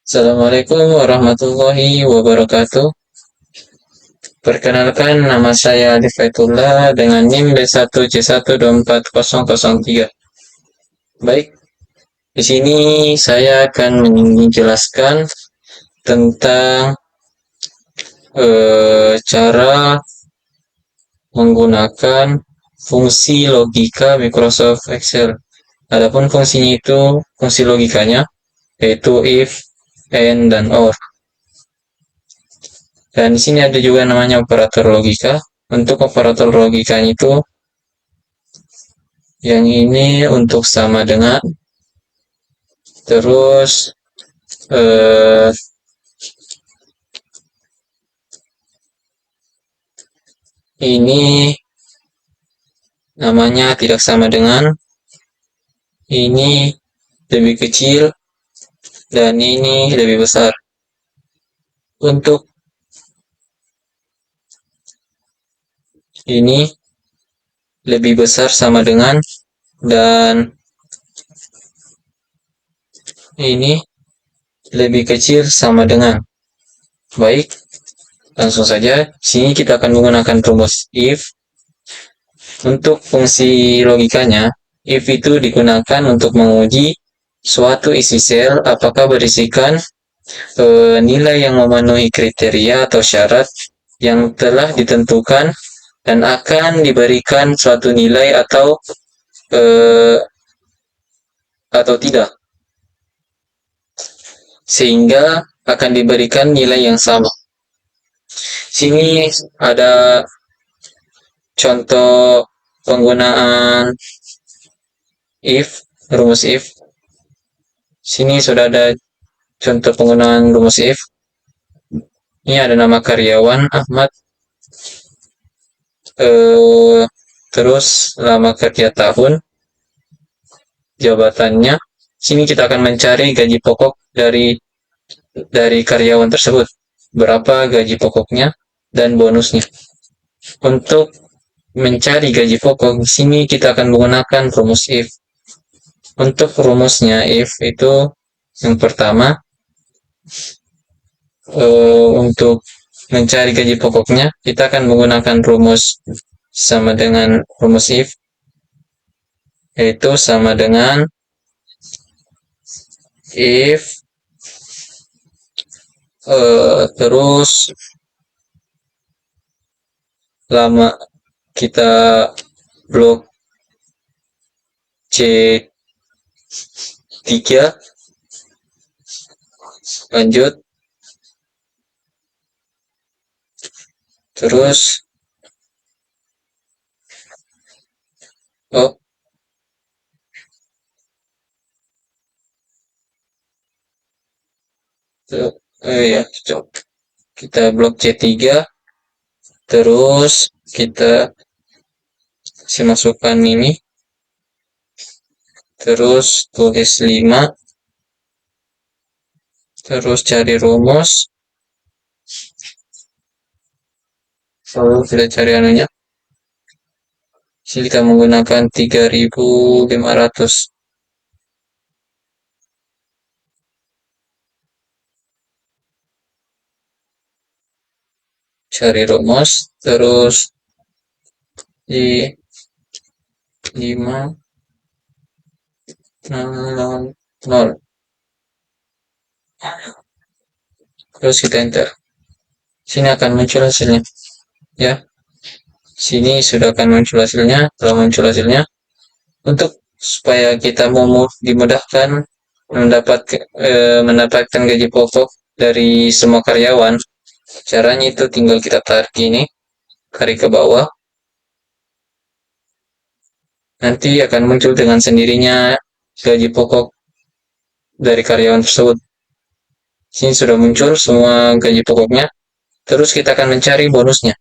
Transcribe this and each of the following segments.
Assalamualaikum warahmatullahi wabarakatuh. Perkenalkan, nama saya Alif Faitullah dengan NIM B1C1240003. Baik, di sini saya akan menjelaskan tentang cara menggunakan fungsi logika Microsoft Excel. Adapun fungsinya itu fungsi logikanya yaitu if, and, dan or. Dan di sini ada juga namanya operator logika. Untuk operator logikanya itu yang ini untuk sama dengan, terus ini namanya tidak sama dengan, ini lebih kecil, dan ini lebih besar. Untuk ini lebih besar sama dengan, dan ini lebih kecil sama dengan. Baik, langsung saja. Sini kita akan menggunakan rumus if. Untuk fungsi logikanya, if itu digunakan untuk menguji suatu isi sel apakah berisikan nilai yang memenuhi kriteria atau syarat yang telah ditentukan dan akan diberikan suatu nilai atau tidak, sehingga akan diberikan nilai yang sama. Sini ada contoh penggunaan rumus if. Sini sudah ada contoh penggunaan rumus if. Ini ada nama karyawan Ahmad, terus lama kerja tahun, jabatannya. Sini kita akan mencari gaji pokok dari karyawan tersebut. Berapa gaji pokoknya dan bonusnya. Untuk mencari gaji pokok, di sini kita akan menggunakan rumus if. Untuk rumusnya if itu yang pertama, untuk mencari gaji pokoknya, kita akan menggunakan rumus sama dengan rumus if, yaitu sama dengan if terus lama kita blok C3, lanjut, terus kita blok C3, terus kita masukkan ini, terus tulis 5, terus cari rumus, lalu kita cari anunya. Sini kita menggunakan 3500. Cari rumus, terus di 5 0 0, terus kita enter. Sini akan muncul hasilnya, ya. Sini sudah akan muncul hasilnya. Setelah muncul hasilnya, untuk supaya kita dimudahkan mendapatkan gaji pokok dari semua karyawan, caranya itu tinggal kita tarik ini, tarik ke bawah. Nanti akan muncul dengan sendirinya gaji pokok dari karyawan tersebut. Sini sudah muncul semua gaji pokoknya. Terus kita akan mencari bonusnya.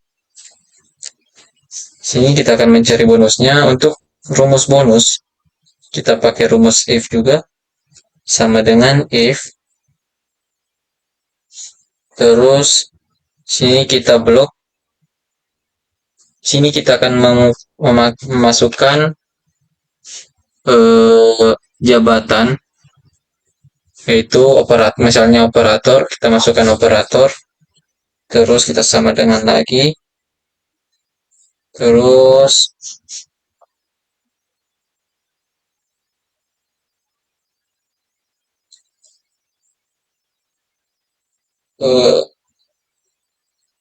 Sini kita akan mencari bonusnya. Untuk rumus bonus, kita pakai rumus if juga. Sama dengan if. Terus sini kita blok. Sini kita akan memasukkan jabatan yaitu misalnya operator, kita masukkan operator, terus kita sama dengan lagi, terus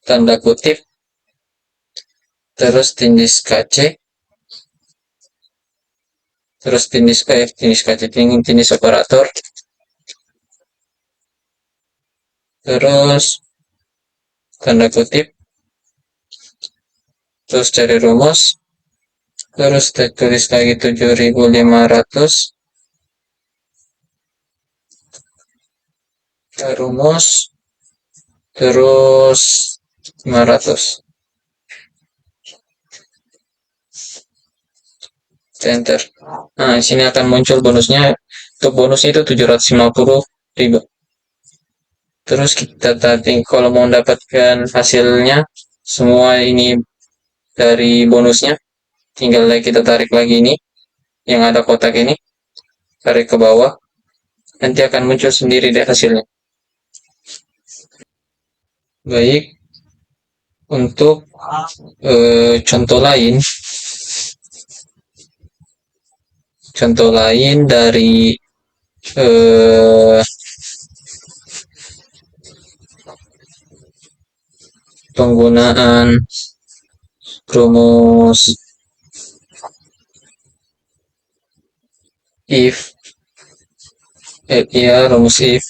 tanda kutip, terus tindis KC, terus tindis KC, tindis operator, terus tanda kutip, terus cari rumus, terus kita tulis lagi 7.500, rumus, terus 500, enter. Nah, di sini akan muncul bonusnya. Untuk bonusnya itu 750.000. Terus kita tadi kalau mau mendapatkan hasilnya, semua ini dari bonusnya, tinggal kita tarik lagi ini, yang ada kotak ini, tarik ke bawah, nanti akan muncul sendiri deh hasilnya. Baik, untuk contoh lain dari penggunaan rumus if, rumus if.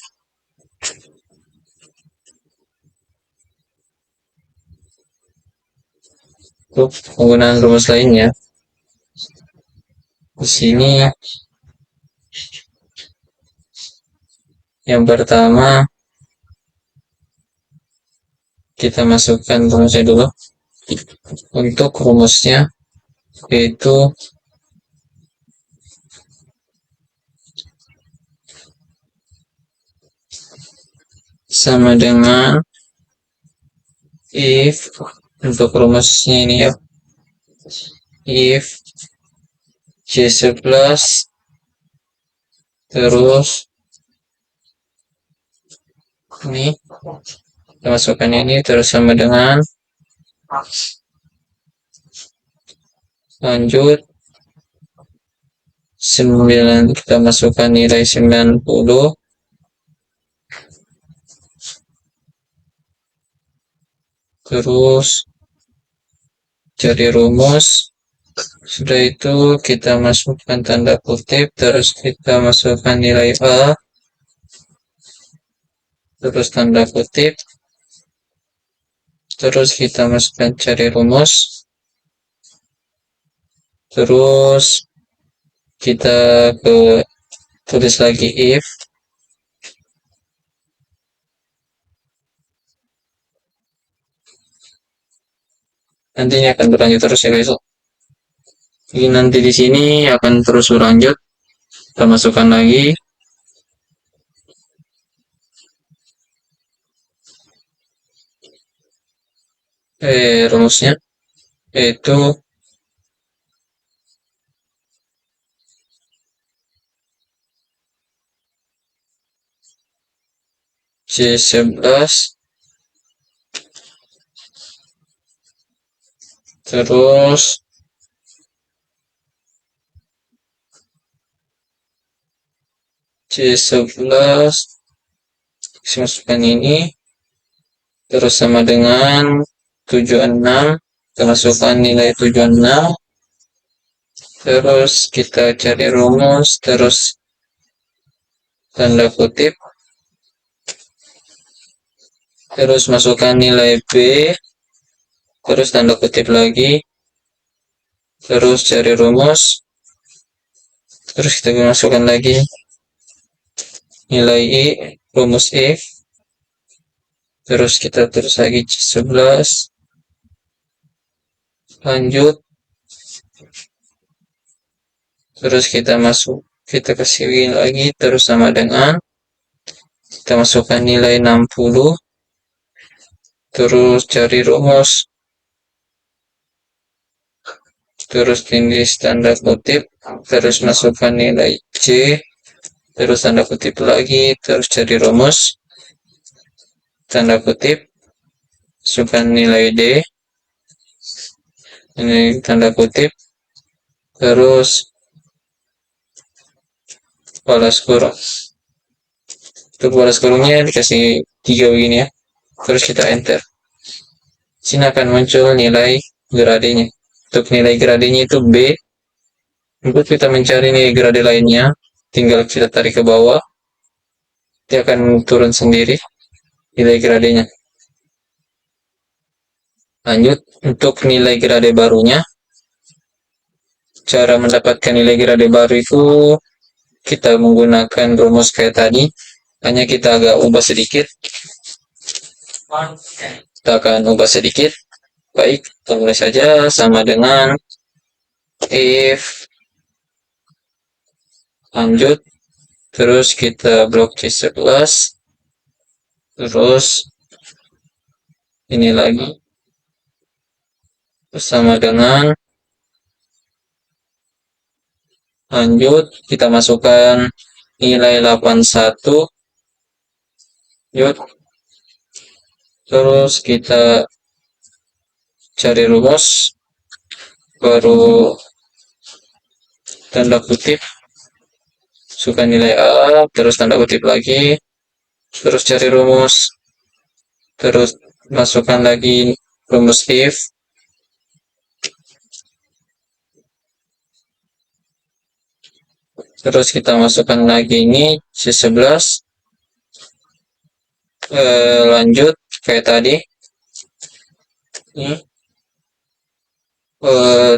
Untuk penggunaan rumus lainnya, di sini yang pertama kita masukkan rumusnya dulu. Untuk rumusnya yaitu sama dengan if, untuk rumusnya ini ya, if C11 terus ini kita masukkan ini terus sama dengan lanjut 9, kita masukkan nilai 90, terus cari rumus. Sudah itu kita masukkan tanda kutip, terus kita masukkan nilai A, terus tanda kutip, terus kita masukkan cari rumus, terus kita tulis lagi if, nantinya akan berlanjut terus ya guys. Ini nanti di sini akan terus berlanjut. Kita masukkan lagi rumusnya, yaitu C11 terus C11 masukkan ini terus sama dengan 76, kita masukkan nilai 76, terus kita cari rumus, terus tanda kutip, terus masukkan nilai B, terus tanda kutip lagi, terus cari rumus, terus kita masukkan lagi nilai I, rumus if, terus kita terus lagi C11, lanjut, terus kita kasih lagi, terus sama dengan kita masukkan nilai 60, terus cari rumus, terus tindis tanda kutip, terus masukkan nilai C, terus tanda kutip lagi, terus cari rumus, tanda kutip, masukkan nilai D, ini tanda kutip, terus balas kurung. Untuk balas kurungnya dikasih 3 begini ya, terus kita enter. Sini akan muncul nilai gradenya. Untuk nilai gradenya itu B. Untuk kita mencari nilai grade lainnya, tinggal kita tarik ke bawah, dia akan turun sendiri nilai gradenya. Lanjut, untuk nilai grade barunya, cara mendapatkan nilai grade baru itu kita menggunakan rumus kayak tadi, hanya kita agak ubah sedikit. Kita akan ubah sedikit. Baik, kita mulai saja sama dengan if lanjut, terus kita blok C11, terus ini lagi sama dengan lanjut, kita masukkan nilai 81, yuk, terus kita cari rumus, baru tanda kutip, masukkan nilai A, terus tanda kutip lagi, terus cari rumus, terus masukkan lagi rumus if, terus kita masukkan lagi ini C11, lanjut kayak tadi,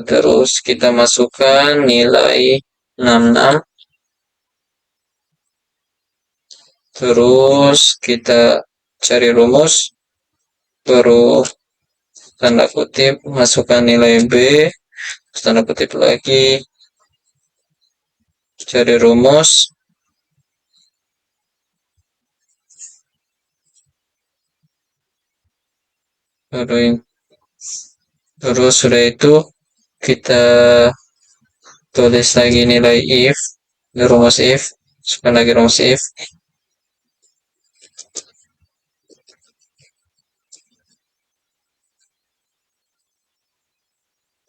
terus kita masukkan nilai 66, terus kita cari rumus, baru tanda kutip, masukkan nilai B, tanda kutip lagi, cari rumus, terus sudah itu kita tulis lagi nilai if, rumus if, masukkan lagi rumus if,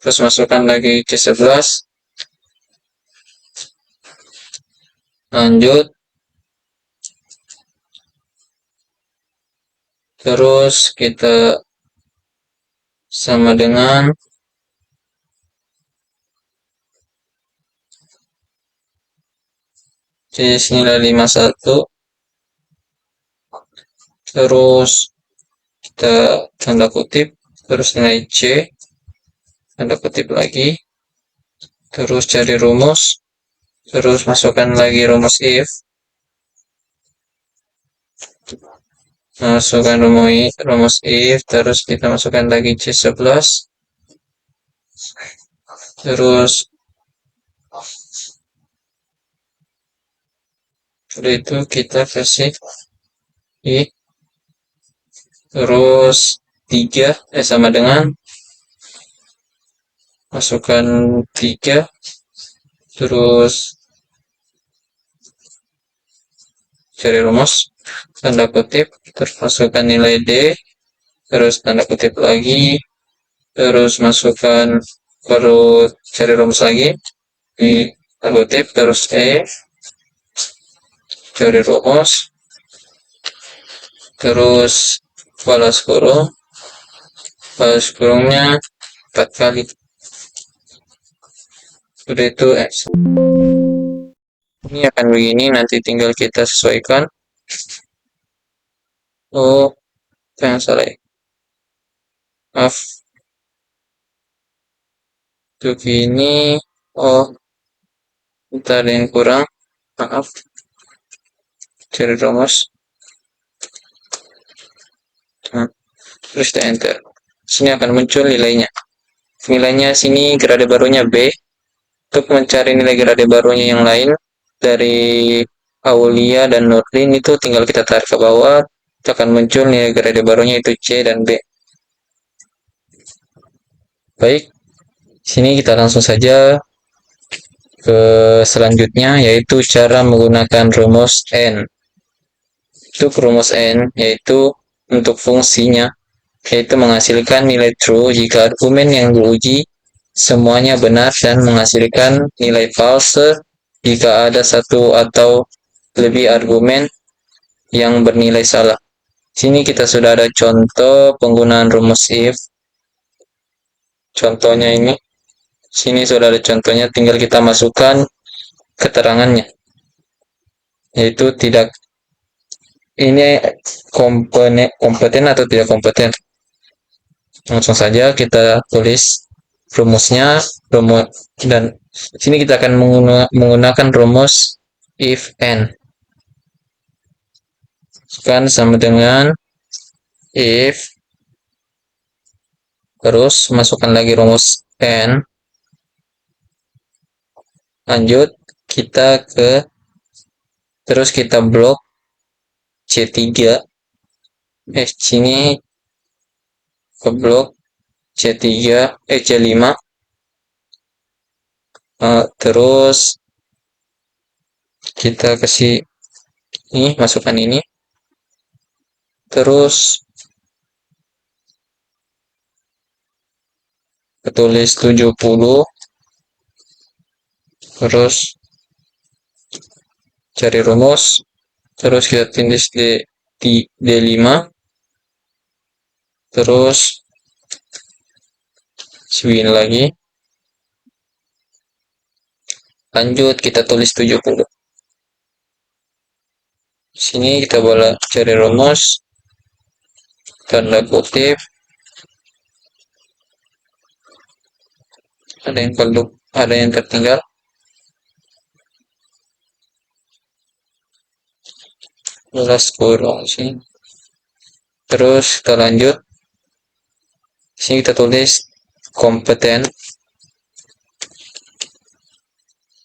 terus masukkan lagi C11, lanjut, terus kita sama dengan nilai 51, terus kita tanda kutip, terus nilai C, tanda kutip lagi, terus cari rumus, terus masukkan lagi rumus if, masukkan rumus if, terus kita masukkan lagi C11, terus setelah itu kita kasih i, terus 3 sama dengan, masukkan 3, terus cari rumus, tanda kutip, terus masukkan nilai D, terus tanda kutip lagi, terus masukkan, baru cari rumus lagi, di tanda kutip, terus E, cari rumus, terus balas kurungnya 4 kali. Sudah itu X. Ini akan begini, nanti tinggal kita sesuaikan. Oh, yang salah ya. Maaf. Untuk ini, oh, kita ada yang kurang. Maaf. Cari rumus. Nah, terus kita enter. Sini akan muncul nilainya. Nilainya sini grade barunya B. Untuk mencari nilai grade barunya yang lain dari Aulia dan Nurdin itu tinggal kita tarik ke bawah, itu akan muncul nilai grade barunya itu C dan B. Baik, sini kita langsung saja ke selanjutnya, yaitu cara menggunakan rumus N. Untuk rumus N, yaitu untuk fungsinya, yaitu menghasilkan nilai true jika argumen yang diuji semuanya benar dan menghasilkan nilai false jika ada satu atau lebih argumen yang bernilai salah. Sini kita sudah ada contoh penggunaan rumus if. Contohnya ini. Sini sudah ada contohnya, tinggal kita masukkan keterangannya. Yaitu tidak, ini kompeten atau tidak kompeten. Langsung saja kita tulis rumusnya, dan sini kita akan menggunakan rumus if n. Kan sama dengan if, terus masukkan lagi rumus n. Lanjut kita terus kita blok C3. Sini ke blok C3, C5. Terus kita kasih ini, masukkan ini. Terus tulis 70. Terus cari rumus. Terus kita tulis D5. Terus swing lagi. Lanjut kita tulis 70. Sini kita boleh cari rumus, tanda kutip, ada yang tertinggal. Jelas kurang sini. Terus kita lanjut. Sini kita tulis kompeten.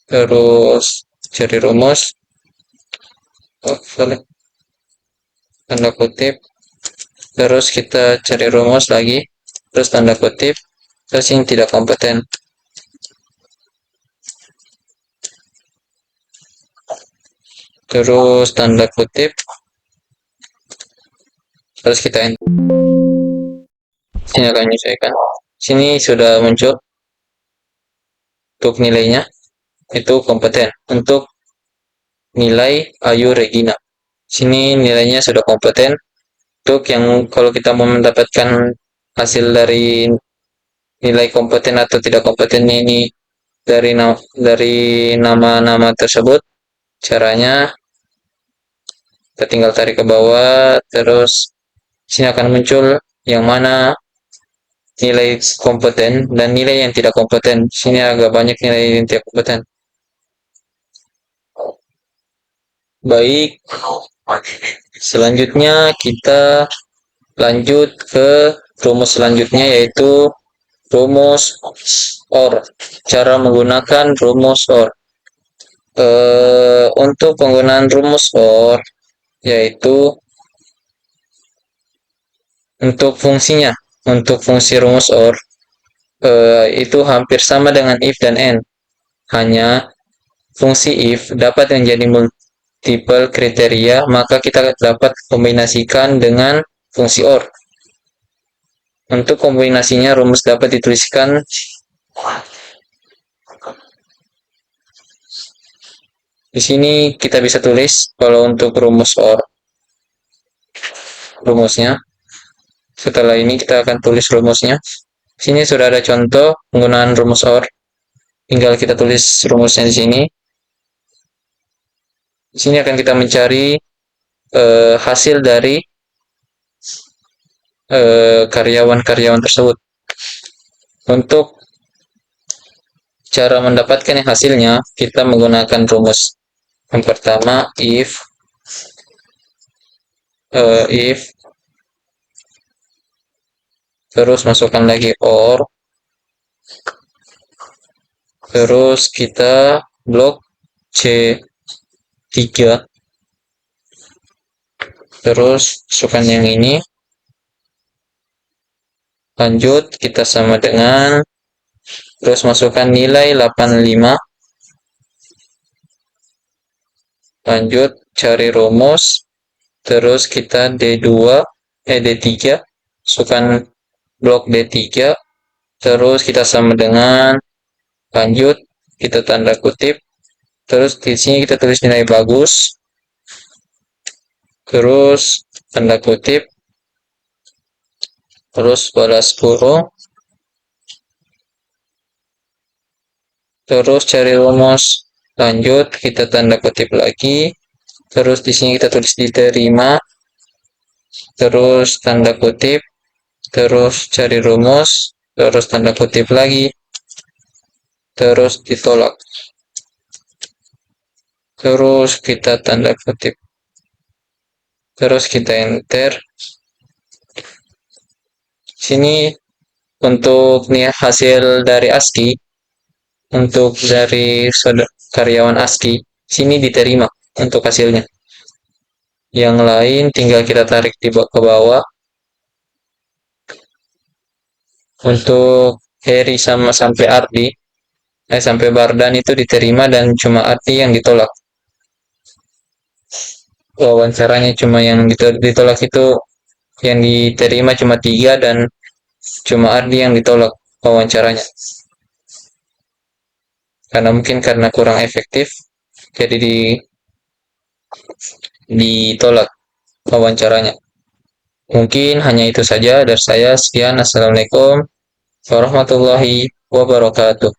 Terus cari rumus. Tanda kutip. Terus kita cari rumus lagi. Terus tanda kutip. Terus ini tidak kompeten. Terus tanda kutip. Terus kita enter. Sini akan menyesuaikan. Sini sudah muncul untuk nilainya, itu kompeten. Untuk nilai Ayu Regina, sini nilainya sudah kompeten. Untuk yang kalau kita mau mendapatkan hasil dari nilai kompeten atau tidak kompeten ini dari nama-nama tersebut, caranya kita tinggal tarik ke bawah. Terus sini akan muncul yang mana nilai kompeten dan nilai yang tidak kompeten. Sini agak banyak nilai yang tidak kompeten. Baik, selanjutnya kita lanjut ke rumus selanjutnya, yaitu rumus OR. Cara menggunakan rumus OR. Untuk penggunaan rumus OR, yaitu untuk fungsinya, untuk fungsi rumus OR itu hampir sama dengan if dan n. Hanya fungsi if dapat menjadi multiple kriteria, maka kita dapat kombinasikan dengan fungsi OR. Untuk kombinasinya, rumus dapat dituliskan di sini. Kita bisa tulis kalau untuk rumus OR, rumusnya. Setelah ini kita akan tulis rumusnya. Sini sudah ada contoh penggunaan rumus OR. Tinggal kita tulis rumusnya di sini. Di sini akan kita mencari hasil dari karyawan-karyawan tersebut. Untuk cara mendapatkan hasilnya, kita menggunakan rumus. Yang pertama, if terus masukkan lagi OR, terus kita blok C3, terus masukkan yang ini. Lanjut kita sama dengan, terus masukkan nilai 85. lanjut cari rumus, terus kita D3, masukkan blok D3, terus kita sama dengan, lanjut, kita tanda kutip, terus di sini kita tulis nilai bagus, terus tanda kutip, terus balas kurung, terus cari rumus, lanjut, kita tanda kutip lagi, terus di sini kita tulis diterima, terus tanda kutip, terus cari rumus, terus tanda kutip lagi, terus ditolak, terus kita tanda kutip, terus kita enter. Sini untuk nih hasil dari ASCII, untuk dari karyawan ASCII, sini diterima untuk hasilnya. Yang lain tinggal kita tarik ke bawah. Untuk Heri sama sampai Ardi, sampai Bardan itu diterima dan cuma Ardi yang ditolak. Wawancaranya cuma yang ditolak itu, yang diterima cuma 3 dan cuma Ardi yang ditolak wawancaranya. Karena mungkin karena kurang efektif, jadi ditolak wawancaranya. Mungkin hanya itu saja dari saya. Sekian, assalamualaikum warahmatullahi wabarakatuh.